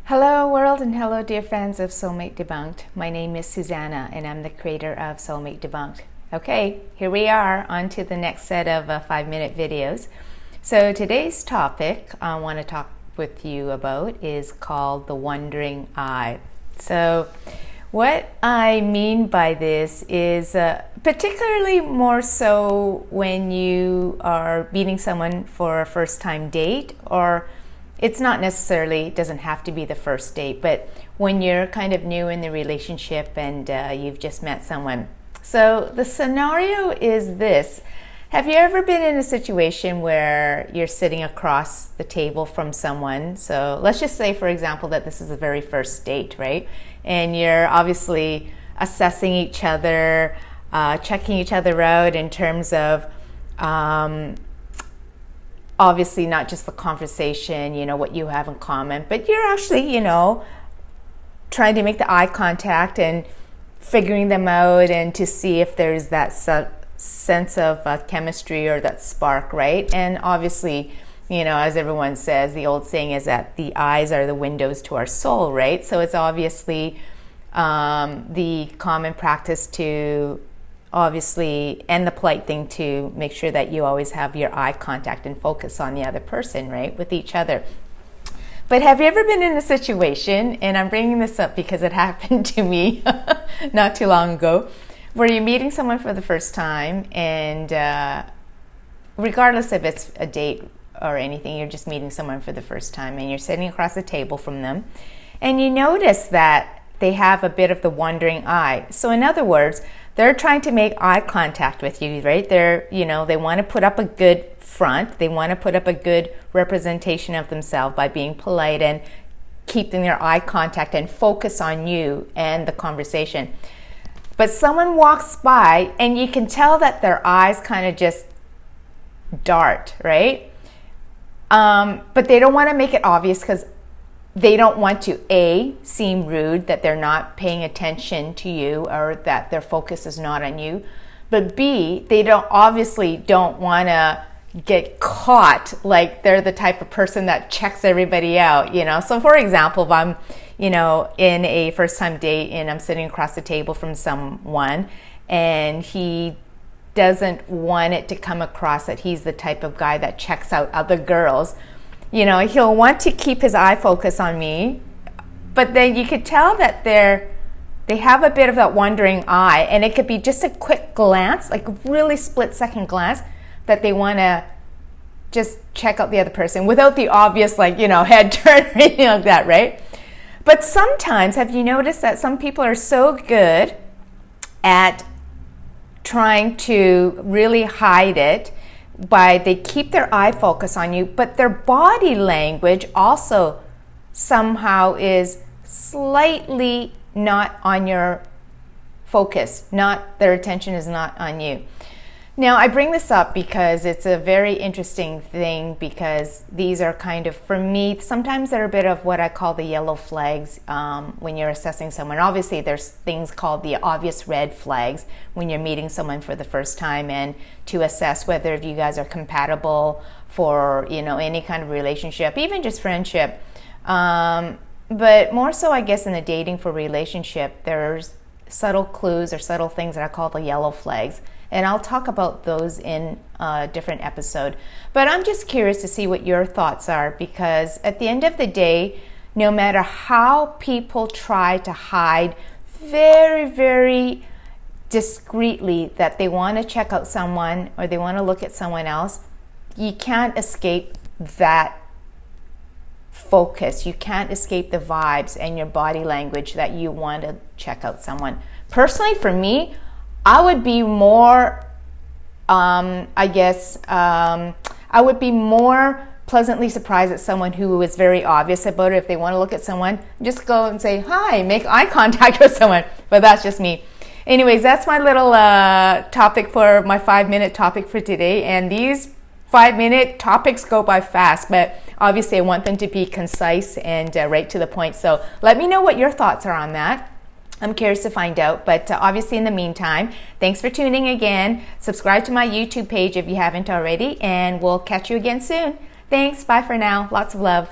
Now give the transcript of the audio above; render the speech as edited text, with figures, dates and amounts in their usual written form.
Hello world and hello dear friends of Soulmate Debunked. My name is Susanna and I'm the creator of Soulmate Debunked. Okay, here we are on to the next set of 5-minute videos. So today's topic I want to talk with you about is called the wandering eye. So what I mean by this is particularly more so when you are meeting someone for a first time date, or it's not necessarily, it doesn't have to be the first date, but when you're kind of new in the relationship and you've just met someone. So the scenario is this. Have you ever been in a situation where you're sitting across the table from someone? So let's just say, for example, that this is the very first date, right? And you're obviously assessing each other, checking each other out in terms of obviously not just the conversation, what you have in common, but you're actually, trying to make the eye contact and figuring them out and to see if there's that sense of chemistry or that spark, right? And obviously, as everyone says, the old saying is that the eyes are the windows to our soul, right? So it's obviously the common practice to obviously, and the polite thing to make sure that you always have your eye contact and focus on the other person, right, with each other. But have you ever been in a situation, and I'm bringing this up because it happened to me not too long ago, where you're meeting someone for the first time, and regardless if it's a date or anything, you're just meeting someone for the first time, and you're sitting across the table from them, and you notice that they have a bit of the wandering eye. So in other words, they're trying to make eye contact with you, right? They want to put up a good front. They want to put up a good representation of themselves by being polite and keeping their eye contact and focus on you and the conversation. But someone walks by and you can tell that their eyes kind of just dart, right? But they don't want to make it obvious because they don't want to, A, seem rude, that they're not paying attention to you or that their focus is not on you. But B, they don't want to get caught like they're the type of person that checks everybody out, So for example, if I'm, in a first time date and I'm sitting across the table from someone and he doesn't want it to come across that he's the type of guy that checks out other girls, he'll want to keep his eye focus on me, but then you could tell that they have a bit of that wandering eye, and it could be just a quick glance, like a really split-second glance, that they want to just check out the other person without the obvious, head turn or anything like that, right? But sometimes, have you noticed that some people are so good at trying to really hide it, they keep their eye focus on you, but their body language also somehow is slightly not on your focus, their attention is not on you. Now, I bring this up because it's a very interesting thing, because these are kind of, for me, sometimes they're a bit of what I call the yellow flags when you're assessing someone. Obviously, there's things called the obvious red flags when you're meeting someone for the first time and to assess whether you guys are compatible for, any kind of relationship, even just friendship. But more so, I guess, in the dating for relationship, there's subtle clues or subtle things that I call the yellow flags. And I'll talk about those in a different episode. But I'm just curious to see what your thoughts are, because at the end of the day, no matter how people try to hide very, very discreetly that they want to check out someone or they want to look at someone else, you can't escape that focus. You can't escape the vibes and your body language that you want to check out someone. Personally, for me, I would be more, I would be more pleasantly surprised at someone who is very obvious about it. If they want to look at someone, just go and say, hi, make eye contact with someone. But that's just me. Anyways, that's my little topic for my 5-minute topic for today. And these 5-minute topics go by fast, but obviously I want them to be concise and right to the point. So let me know what your thoughts are on that. I'm curious to find out, but obviously in the meantime, thanks for tuning again. Subscribe to my YouTube page if you haven't already, and we'll catch you again soon. Thanks, bye for now. Lots of love.